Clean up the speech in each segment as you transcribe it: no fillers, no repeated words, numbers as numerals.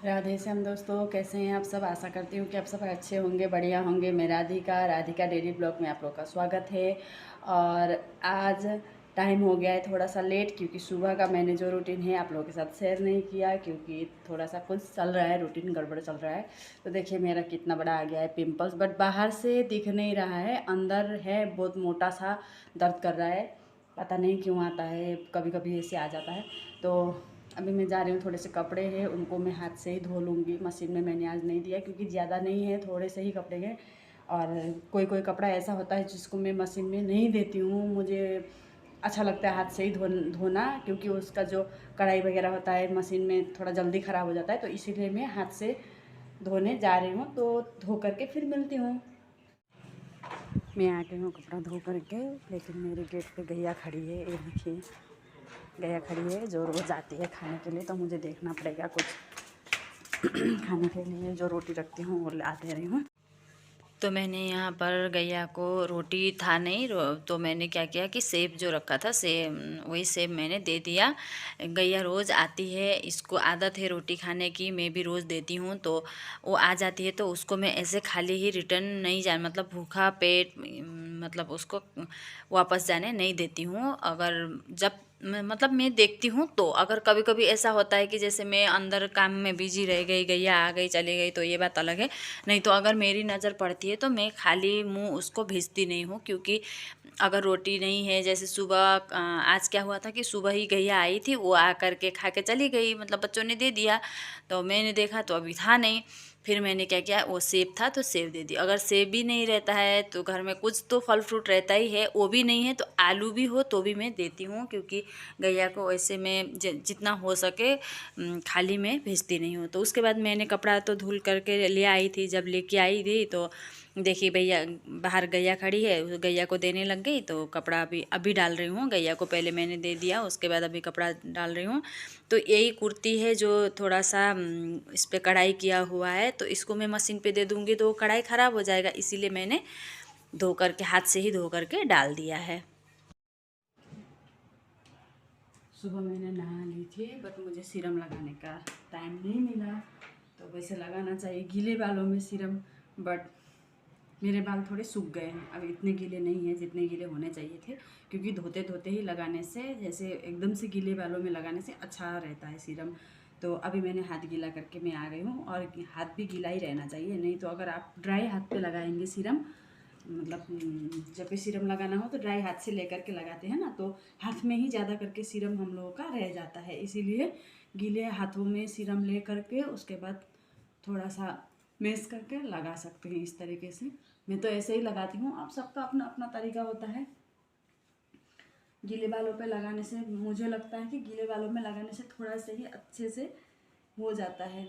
राधे श्याम दोस्तों, कैसे हैं आप सब। आशा करती हूँ कि आप सब अच्छे होंगे, बढ़िया होंगे। मैं राधिका डेली ब्लॉग में आप लोग का स्वागत है। और आज टाइम हो गया है थोड़ा सा लेट, क्योंकि सुबह का मैंने जो रूटीन है आप लोगों के साथ शेयर नहीं किया, क्योंकि थोड़ा सा कुछ चल रहा है, रूटीन गड़बड़ चल रहा है। तो देखिए मेरा कितना बड़ा आ गया है पिंपल्स, बट बाहर से दिख नहीं रहा है, अंदर है बहुत मोटा सा, दर्द कर रहा है। पता नहीं क्यों आता है, कभी कभी ऐसे आ जाता है। तो अभी मैं जा रही हूँ, थोड़े से कपड़े हैं उनको मैं हाथ से ही धो लूँगी। मशीन में मैंने आज नहीं दिया, क्योंकि ज़्यादा नहीं है, थोड़े से ही कपड़े हैं। और कोई कोई कपड़ा ऐसा होता है जिसको मैं मशीन में नहीं देती हूँ, मुझे अच्छा लगता है हाथ से ही धोना, क्योंकि उसका जो कढ़ाई वगैरह होता है मशीन में थोड़ा जल्दी ख़राब हो जाता है। तो इसीलिए मैं हाथ से धोने जा रही हूँ, तो धो करके फिर मिलती हूँ। मैं आ गई हूँ कपड़ा धो करके, लेकिन मेरे गेट पे गैया खड़ी है। ये देखिए गैया खड़ी है, जो रोज़ आती है खाने के लिए। तो मुझे देखना पड़ेगा कुछ खाने के लिए, जो रोटी रखती हूँ वो ला दे रही हूँ। तो मैंने यहाँ पर गैया को रोटी था नहीं, तो मैंने क्या किया कि सेब जो रखा था, सेब वही सेब मैंने दे दिया। गैया रोज़ आती है, इसको आदत है रोटी खाने की, मैं भी रोज़ देती हूँ। तो वो आ जाती है तो उसको मैं ऐसे खाली ही रिटर्न नहीं जाने, मतलब भूखा पेट, मतलब उसको वापस जाने नहीं देती हूँ। अगर जब मतलब मैं देखती हूँ, तो अगर कभी कभी ऐसा होता है कि जैसे मैं अंदर काम में बिजी रह गई, गैया आ गई चली गई, तो ये बात अलग है। नहीं तो अगर मेरी नज़र पड़ती है तो मैं खाली मुंह उसको भेजती नहीं हूँ, क्योंकि अगर रोटी नहीं है, जैसे सुबह आज क्या हुआ था कि सुबह ही गैया आई थी, वो आ कर के खा के चली गई, मतलब बच्चों ने दे दिया। तो मैंने देखा तो अभी था नहीं, फिर मैंने क्या किया, वो सेब था तो सेब दे दी। अगर सेब भी नहीं रहता है तो घर में कुछ तो फल फ्रूट रहता ही है, वो भी नहीं है तो आलू भी हो तो भी मैं देती हूँ, क्योंकि गैया को वैसे मैं जितना हो सके खाली में भेजती नहीं हूँ। तो उसके बाद मैंने कपड़ा तो धुल करके ले आई थी। जब लेके आई थी तो देखिए भैया बाहर गैया खड़ी है, गैया को देने लग गई। तो कपड़ा अभी अभी डाल रही हूँ, गैया को पहले मैंने दे दिया, उसके बाद अभी कपड़ा डाल रही हूँ। तो यही कुर्ती है जो थोड़ा सा इस पर कढ़ाई किया हुआ है, तो इसको मैं मशीन पे दे दूँगी तो कढ़ाई ख़राब हो जाएगा, इसीलिए मैंने धो करके हाथ से ही धो करके डाल दिया है। सुबह मैंने नहा ली थी, बट मुझे सीरम लगाने का टाइम नहीं मिला। तो वैसे लगाना चाहिए गीले बालों में सीरम, बट मेरे बाल थोड़े सूख गए हैं, अब इतने गीले नहीं हैं जितने गीले होने चाहिए थे। क्योंकि धोते धोते ही लगाने से, जैसे एकदम से गीले बालों में लगाने से अच्छा रहता है सीरम। तो अभी मैंने हाथ गीला करके मैं आ गई हूँ, और हाथ भी गीला ही रहना चाहिए। नहीं तो अगर आप ड्राई हाथ पे लगाएंगे सीरम, मतलब जब भी सीरम लगाना हो तो ड्राई हाथ से लेकर के लगाते हैं ना, तो हाथ में ही ज़्यादा करके सीरम हम लोगों का रह जाता है। इसीलिए गीले हाथों में सीरम ले करके उसके बाद थोड़ा सा मेस करके लगा सकते हैं इस तरीके से। मैं तो ऐसे ही लगाती हूँ, आप सबका अपना अपना तरीका होता है। गीले बालों पे लगाने से मुझे लगता है कि गीले बालों में लगाने से थोड़ा सा ही अच्छे से हो जाता है,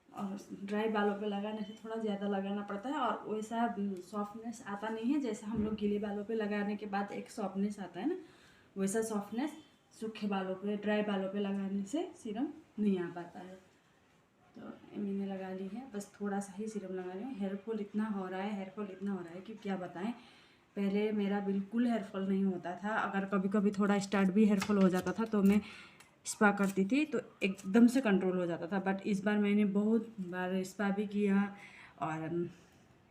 और ड्राई बालों पे लगाने से थोड़ा ज़्यादा लगाना पड़ता है, और वैसा सॉफ्टनेस आता नहीं है जैसा हम लोग गीले बालों पे लगाने के बाद एक सॉफ्टनेस आता है ना, वैसा सॉफ्टनेस सूखे बालों पे, ड्राई बालों पे लगाने से सीरम नहीं आ पाता है। तो मैंने लगा ली है, बस थोड़ा सा ही सीरम लगा रही हूँ। हेयरफॉल इतना हो रहा है, हेयरफॉल इतना हो रहा है कि क्या बताएं। पहले मेरा बिल्कुल हेयरफॉल नहीं होता था, अगर कभी कभी थोड़ा स्टार्ट भी हेयरफॉल हो जाता था तो मैं स्पा करती थी तो एकदम से कंट्रोल हो जाता था। बट इस बार मैंने बहुत बार स्पा भी किया, और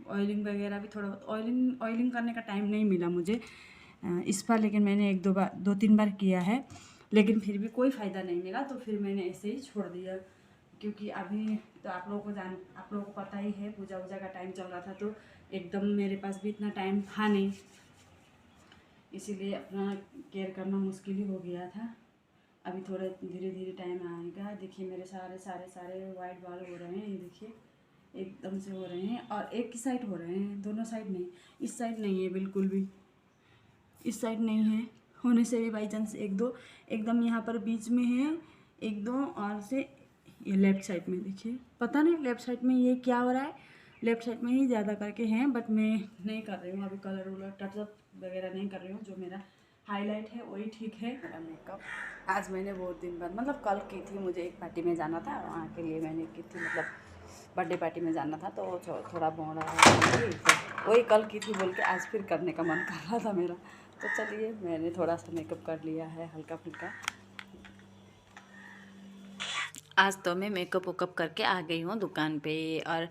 ऑयलिंग वगैरह भी, थोड़ा बहुत ऑयलिंग करने का टाइम नहीं मिला मुझे स्पा, लेकिन मैंने एक दो तीन बार किया है, लेकिन फिर भी कोई फ़ायदा नहीं मिला। तो फिर मैंने ऐसे ही छोड़ दिया, क्योंकि अभी तो आप लोगों को पता ही है, पूजा वूजा का टाइम चल रहा था, तो एकदम मेरे पास भी इतना टाइम था नहीं, इसीलिए अपना केयर करना मुश्किल ही हो गया था। अभी थोड़ा धीरे धीरे टाइम आएगा। देखिए मेरे सारे सारे सारे वाइट बाल हो रहे हैं, ये देखिए एकदम से हो रहे हैं, और एक ही साइड हो रहे हैं, दोनों साइड नहीं। इस साइड नहीं है बिल्कुल भी, इस साइड नहीं है, होने से भी बाई चांस एक दो एकदम यहाँ पर बीच में है, एक दो, और से ये लेफ़्ट साइड में देखिए, पता नहीं लेफ़्ट साइड में ये क्या हो रहा है, लेफ़्ट साइड में ही ज़्यादा करके हैं। बट मैं नहीं कर रही हूँ अभी, कलर वलर टचअप वगैरह नहीं कर रही हूँ। जो मेरा हाईलाइट है वही ठीक है। मेरा मेकअप आज मैंने बहुत दिन बाद, मतलब कल की थी, मुझे एक पार्टी में जाना था, वहाँ के लिए मैंने की थी, मतलब बर्थडे पार्टी में जाना था, तो थोड़ा बौड़ा थी, तो वही कल की थी बोल के आज फिर करने का मन कर रहा था मेरा। तो चलिए मैंने थोड़ा सा मेकअप कर लिया है हल्का फुल्का। आज तो मैं मेकअप वेकअप करके आ गई हूँ दुकान पे। और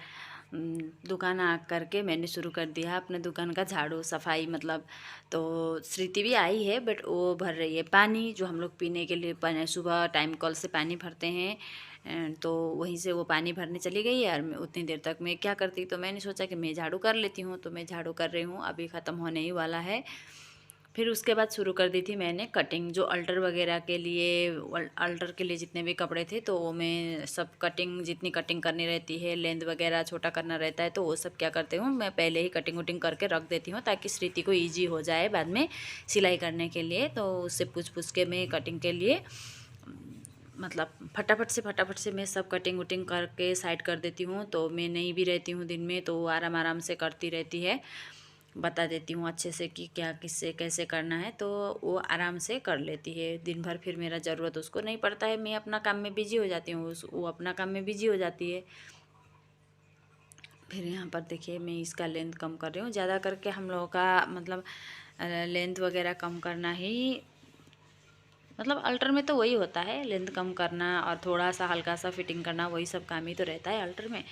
दुकान आ करके मैंने शुरू कर दिया अपने दुकान का झाड़ू सफाई मतलब। तो श्रुति भी आई है, बट वो भर रही है पानी, जो हम लोग पीने के लिए पानी सुबह टाइम कॉल से पानी भरते हैं। तो वहीं से वो पानी भरने चली गई है। और मैं उतनी देर तक मैं क्या करती, तो मैंने सोचा कि मैं झाड़ू कर लेती हूँ, तो मैं झाड़ू कर रही हूँ, अभी ख़त्म होने ही वाला है। फिर उसके बाद शुरू कर दी थी मैंने कटिंग, जो अल्टर वगैरह के लिए, अल्टर के लिए जितने भी कपड़े थे तो वो मैं सब कटिंग, जितनी कटिंग करनी रहती है, लेंथ वगैरह छोटा करना रहता है, तो वो सब क्या करते हूँ मैं पहले ही कटिंग वटिंग करके रख देती हूँ, ताकि श्रुति को ईजी हो जाए बाद में सिलाई करने के लिए। तो उससे पूछ के मैं कटिंग के लिए मतलब फटाफट से मैं सब कटिंग वटिंग करके साइड कर देती हूँ। तो मैं नहीं भी रहती हूँ दिन में, तो आराम से करती रहती है, बता देती हूँ अच्छे से कि क्या किससे कैसे करना है, तो वो आराम से कर लेती है दिन भर। फिर मेरा ज़रूरत उसको नहीं पड़ता है, मैं अपना काम में बिजी हो जाती हूँ, वो अपना काम में बिजी हो जाती है। फिर यहाँ पर देखिए मैं इसका लेंथ कम कर रही हूँ, ज़्यादा करके हम लोगों का मतलब लेंथ वगैरह कम करना ही, मतलब अल्टर में तो वही होता है, लेंथ कम करना और थोड़ा सा हल्का सा फिटिंग करना, वही सब काम ही तो रहता है अल्टर में।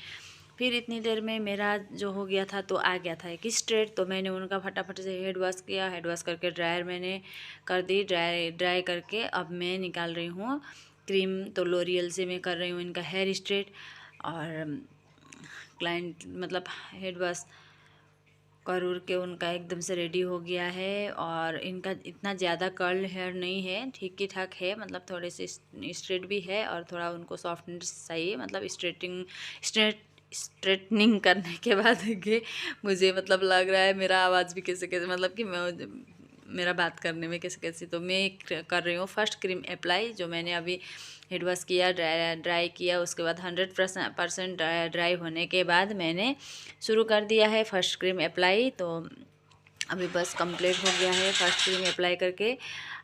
फिर इतनी देर में मेरा जो हो गया था, तो आ गया था एक स्ट्रेट, तो मैंने उनका फटाफट से हेड वॉश किया, हेड वॉश करके ड्रायर मैंने कर दी, ड्राई करके अब मैं निकाल रही हूँ क्रीम। तो लोरियल से मैं कर रही हूँ इनका हेयर स्ट्रेट। और क्लाइंट मतलब हेड वॉश कर उड़ के उनका एकदम से रेडी हो गया है। और इनका इतना ज़्यादा कर्ल हेयर नहीं है, ठीक ही ठाक है, मतलब थोड़े से स्ट्रेट भी है और थोड़ा उनको सॉफ्टनेस चाहिए, मतलब स्ट्रेटनिंग करने के बाद के मुझे मतलब लग रहा है मेरा आवाज़ भी कैसे कैसे, मतलब कि मैं मेरा बात करने में कैसे कैसे। तो मैं कर रही हूँ फर्स्ट क्रीम अप्लाई, जो मैंने अभी हेड वॉश किया, ड्राई किया, उसके बाद 100% ड्राई होने के बाद मैंने शुरू कर दिया है फर्स्ट क्रीम अप्लाई। तो अभी बस कंप्लीट हो गया है फर्स्ट क्रीम अप्लाई करके।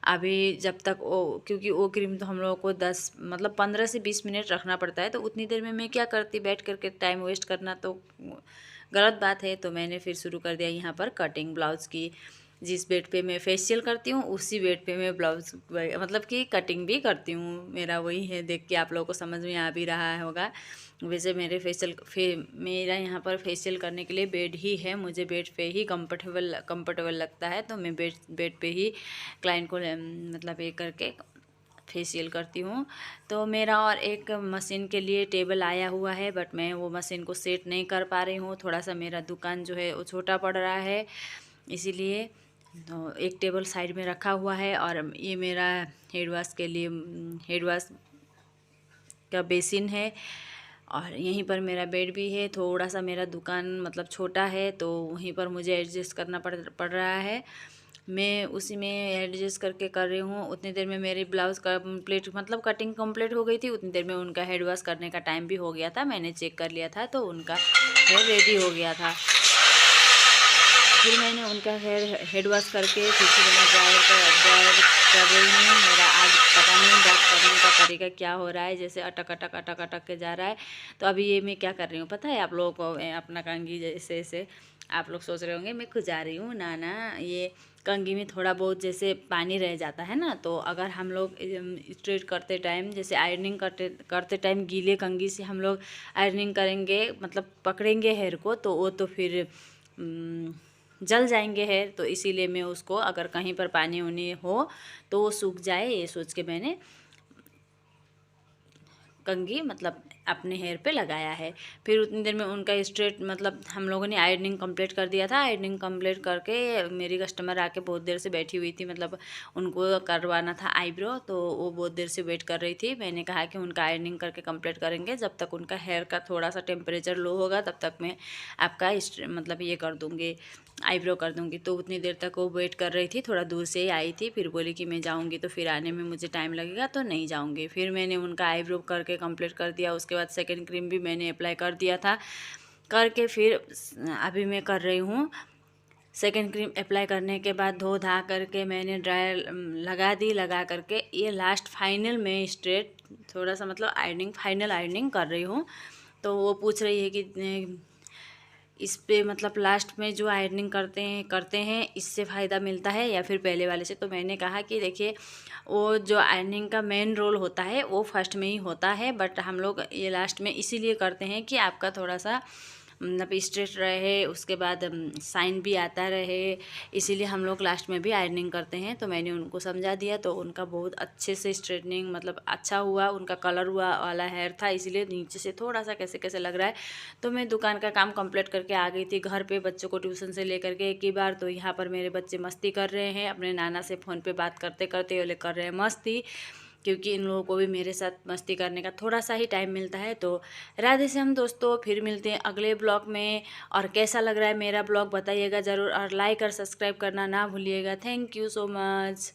अभी जब तक वो, क्योंकि वो क्रीम तो हम लोगों को 10 मतलब 15 से 20 मिनट रखना पड़ता है, तो उतनी देर में मैं क्या करती, बैठ करके टाइम वेस्ट करना तो गलत बात है। तो मैंने फिर शुरू कर दिया यहाँ पर कटिंग ब्लाउज़ की। जिस बेड पे मैं फेशियल करती हूँ उसी बेड पे मैं ब्लाउज़ मतलब कि कटिंग भी करती हूँ, मेरा वही है, देख के आप लोगों को समझ में आ भी रहा होगा। वैसे मेरा यहाँ पर फेशियल करने के लिए बेड ही है, मुझे बेड पे ही कंफर्टेबल लगता है, तो मैं बेड पे ही क्लाइंट को मतलब ये करके फेशियल करती हूँ। तो मेरा और एक मशीन के लिए टेबल आया हुआ है, बट मैं वो मशीन को सेट नहीं कर पा रही हूँ, थोड़ा सा मेरा दुकान जो है वो छोटा पड़ रहा है, इसीलिए। तो एक टेबल साइड में रखा हुआ है, और ये मेरा हेड वॉश के लिए हेड वॉश का बेसिन है, और यहीं पर मेरा बेड भी है। थोड़ा सा मेरा दुकान मतलब छोटा है, तो वहीं पर मुझे एडजस्ट करना पड़ रहा है, मैं उसी में एडजस्ट करके कर रही हूँ। उतनी देर में मेरी ब्लाउज़ कंप्लीट मतलब कटिंग कंप्लीट हो गई थी, उतनी देर में उनका हेड वॉश करने का टाइम भी हो गया था, मैंने चेक कर लिया था, तो उनका हेयर रेडी हो गया था। फिर मैंने उनका हेड वॉश करके फिर से मैं ड्रायर कर रही हूँ। मेरा आज पता नहीं बात करने का तरीका क्या हो रहा है, जैसे अटक अटक के जा रहा है। तो अभी ये मैं क्या कर रही हूँ पता है आप लोगों को, अपना कंघी जैसे ऐसे आप लोग सोच रहे होंगे मैं खुजा रही हूँ, ना ना, ये कंघी में थोड़ा बहुत जैसे पानी रह जाता है ना, तो अगर हम लोग स्ट्रेट करते टाइम, जैसे आयरनिंग करते टाइम गीले कंघी से हम लोग आयरनिंग करेंगे, मतलब पकड़ेंगे हेयर को, तो वो तो फिर जल जाएंगे हेयर। तो इसीलिए मैं उसको, अगर कहीं पर पानी उनी हो तो वो सूख जाए, ये सोच के मैंने कंघी मतलब अपने हेयर पे लगाया है। फिर उतनी देर में उनका स्ट्रेट मतलब हम लोगों ने आयरनिंग कंप्लीट कर दिया था। आयरनिंग कंप्लीट करके मेरी कस्टमर आके बहुत देर से बैठी हुई थी, मतलब उनको करवाना था आईब्रो, तो वो बहुत देर से वेट कर रही थी। मैंने कहा कि उनका आयरनिंग करके कंप्लीट करेंगे, जब तक उनका हेयर का थोड़ा सा टेम्परेचर लो होगा तब तक मैं आपका मतलब ये कर दूँगी, आईब्रो कर दूँगी। तो उतनी देर तक वो वेट कर रही थी, थोड़ा दूर से ही आई थी, फिर बोली कि मैं जाऊँगी तो फिर आने में मुझे टाइम लगेगा, तो नहीं जाऊँगी। फिर मैंने उनका आईब्रो करके कंप्लीट कर दिया। उसके बाद सेकंड क्रीम भी मैंने अप्लाई कर दिया था, करके फिर अभी मैं कर रही हूँ सेकंड क्रीम अप्लाई करने के बाद धो धा करके मैंने ड्रायर लगा करके ये लास्ट फाइनल में स्ट्रेट थोड़ा सा मतलब फाइनल आयरनिंग कर रही हूँ। तो वो पूछ रही है कि इस पे मतलब लास्ट में जो आयरनिंग करते हैं इससे फ़ायदा मिलता है या फिर पहले वाले से। तो मैंने कहा कि देखिए वो जो आयरनिंग का मेन रोल होता है वो फर्स्ट में ही होता है, बट हम लोग ये लास्ट में इसीलिए करते हैं कि आपका थोड़ा सा मतलब स्ट्रेट रहे, उसके बाद साइन भी आता रहे, इसीलिए हम लोग लास्ट में भी आयरनिंग करते हैं। तो मैंने उनको समझा दिया, तो उनका बहुत अच्छे से स्ट्रेटनिंग मतलब अच्छा हुआ, उनका कलर हुआ वाला हेयर था, इसीलिए नीचे से थोड़ा सा कैसे कैसे लग रहा है। तो मैं दुकान का काम कंप्लीट करके आ गई थी घर पे, बच्चों को ट्यूशन से लेकर के एक ही बार। तो यहाँ पर मेरे बच्चे मस्ती कर रहे हैं, अपने नाना से फ़ोन पे बात करते करते ये लोग कर रहे हैं मस्ती, क्योंकि इन लोगों को भी मेरे साथ मस्ती करने का थोड़ा सा ही टाइम मिलता है। तो राधे श्याम दोस्तों, फिर मिलते हैं अगले ब्लॉग में। और कैसा लग रहा है मेरा ब्लॉग बताइएगा ज़रूर, और लाइक और सब्सक्राइब करना ना भूलिएगा। Thank you so much.